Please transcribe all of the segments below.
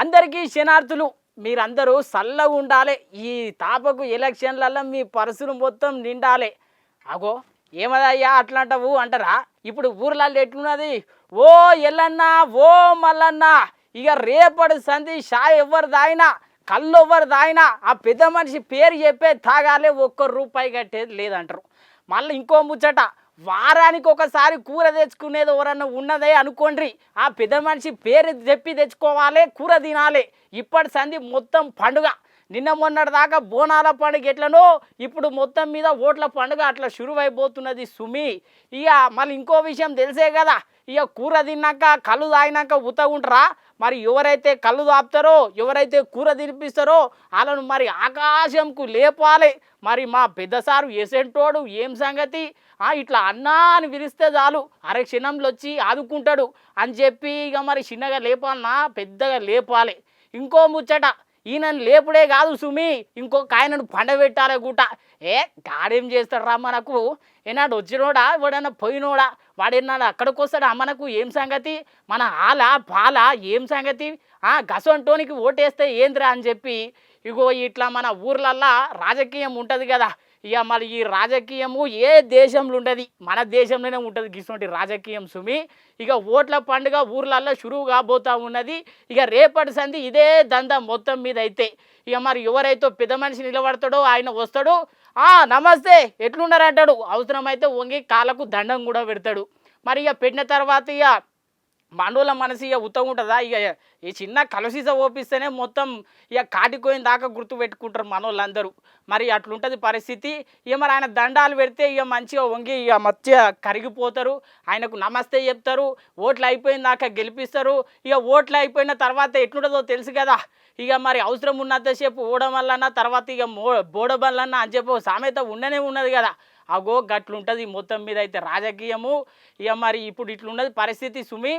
అందరికీ శనార్థులు మీరందరూ సల్లగా ఉండాలి. ఈ తాపకు ఎలక్షన్లలో మీ పర్సులు మొత్తం నిండాలి. అగో ఏమదయ్యా అట్లాంటవు అంటారా? ఇప్పుడు ఊర్లలో ఎట్లున్నది? ఓ ఎల్లన్న, ఓ మల్లన్న, ఇక రేపటి సంధి షాయ్ ఎవరు దాయినా, కళ్ళు ఎవరు దాయినా ఆ పెద్ద మనిషి పేరు చెప్పే తాగాలే, ₹1 కట్టేది లేదంటారు. మళ్ళీ ఇంకో ముచ్చట, వారానికి ఒకసారి కూర తెచ్చుకునేది ఎవరన్నా ఉన్నదే అనుకోండి, ఆ పెద్ద మనిషి పేరు చెప్పి తెచ్చుకోవాలి, కూర తినాలి. ఇప్పటి సంధి మొత్తం పండుగ. నిన్న మొన్నటి దాకా బోనాల పండుగ ఎట్లనో ఇప్పుడు మొత్తం మీద ఓట్ల పండుగ అట్లా షురువైపోతున్నది సుమి. ఇక మళ్ళీ ఇంకో విషయం తెలిసే కదా, ఇక కూర తిన్నాక కళ్ళు తాగినాక ఉంటారా? మరి ఎవరైతే కళ్ళు తాపుతారో, ఎవరైతే కూర తినిపిస్తారో వాళ్ళను మరి ఆకాశంకు లేపాలి. మరి మా పెద్ద సారు ఎసెంటోడు ఏం సంగతి, ఇట్లా అన్నా అని పిలిస్తే చాలు అరక్షణంలో వచ్చి ఆదుకుంటాడు అని చెప్పి ఇక మరి చిన్నగా లేపాలన్నా పెద్దగా లేపాలి. ఇంకో ముచ్చట, ఈయనను లేపుడే కాదు సుమి, ఇంకొక ఆయనను పండబెట్టాలి గుట. గాడేం చేస్తాడు రా మనకు? ఏనాడు వచ్చినోడా వాడన్నా పోయినోడా? వాడేనాడు అక్కడికి వస్తాడా మనకు? ఏం సంగతి? మన ఆలా పాల ఏం సంగతి? గసంటోనికి ఓటేస్తే ఏంద్రా అని చెప్పి ఇగో ఇట్లా మన ఊర్లల్లా రాజకీయం ఉంటుంది కదా. ఇక మరి ఈ రాజకీయము ఏ దేశంలో ఉండదు, మన దేశంలోనే ఉంటుంది గిసొంటి రాజకీయం సుమి. ఇక ఓట్ల పండుగ ఊర్లల్లో షురువు కాబోతా ఉన్నది. ఇక రేపటి సంధి ఇదే దందా మొత్తం మీద అయితే. ఇక మరి ఎవరైతే పెద్ద మనిషి నిలబడతాడో ఆయన వస్తాడు, నమస్తే ఎట్లున్నారంటాడు, అవసరమైతే వంగి కాళ్ళకు దండం కూడా పెడతాడు. మరి ఇక పెట్టిన తర్వాత ఇక మనోళ్ళ మనసు ఇక ఉంటుందా? ఇక ఈ చిన్న కలుసీస ఓపిస్తేనే మొత్తం ఇక కాటిపోయిన దాకా గుర్తు పెట్టుకుంటారు మనోళ్ళందరూ. మరి అట్లుంటుంది పరిస్థితి. ఇక మరి ఆయన దండాలు పెడితే ఇక మంచిగా వంగి ఇక మంచిగా కరిగిపోతారు, ఆయనకు నమస్తే చెప్తారు, ఓట్లు అయిపోయిన దాకా గెలిపిస్తారు. ఇక ఓట్లు అయిపోయిన తర్వాత ఎట్లుంటుందో తెలుసు కదా. ఇక మరి అవసరం ఉన్నంతసేపు ఓడమల్లన్నా, తర్వాత ఇక బోడబల్లన్నా అని చెప్పి సామెత ఉండనే ఉన్నది కదా. అగో గట్లుంటుంది మొత్తం మీద అయితే రాజకీయము. ఇక మరి ఇప్పుడు ఇట్లున్నది పరిస్థితి సుమి.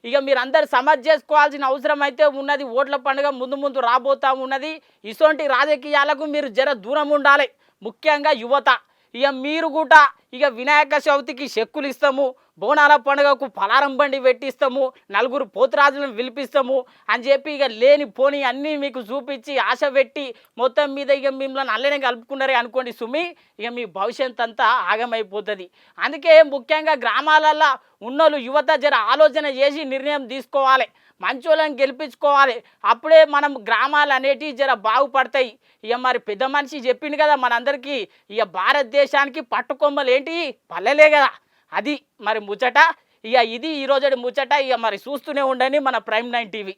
ఇక మీరు అందరు సమర్థ చేసుకోవాల్సిన అవసరం అయితే ఉన్నది. ఓట్ల పండుగ ముందు ముందు రాబోతా ఉన్నది. ఇటువంటి రాజకీయాలకు మీరు జర దూరం ఉండాలి, ముఖ్యంగా యువత. ఇక మీరు కూడా ఇక వినాయక చవితికి చెక్కులు ఇస్తాము, బోనాల పండుగకు పలారం బండి పెట్టిస్తాము, నలుగురు పోతురాజులను పిలిపిస్తాము అని చెప్పి ఇక లేని పోని అన్నీ మీకు చూపించి ఆశ పెట్టి మొత్తం మీద ఇక మిమ్మల్ని అల్లనే కలుపుకున్నారే అనుకోండి సుమి, ఇక మీ భవిష్యత్ అంతా ఆగమైపోతుంది. అందుకే ముఖ్యంగా గ్రామాలల్లో ఉన్నోళ్ళు యువత జర ఆలోచన చేసి నిర్ణయం తీసుకోవాలి, మంచోళ్ళని గెలిపించుకోవాలి. అప్పుడే మనం గ్రామాలు అనేటివి జర బాగుపడతాయి. ఇక మరి పెద్ద మనిషి చెప్పింది కదా మనందరికీ, ఇక భారతదేశానికి పట్టుకొమ్మలు ఏంటి? పల్లెలే కదా. అది మరి ముచ్చట. ఇక ఇది ఈరోజు ముచ్చట. ఇక మరి చూస్తూనే ఉండండి మన ప్రైమ్ 9 టీవీ.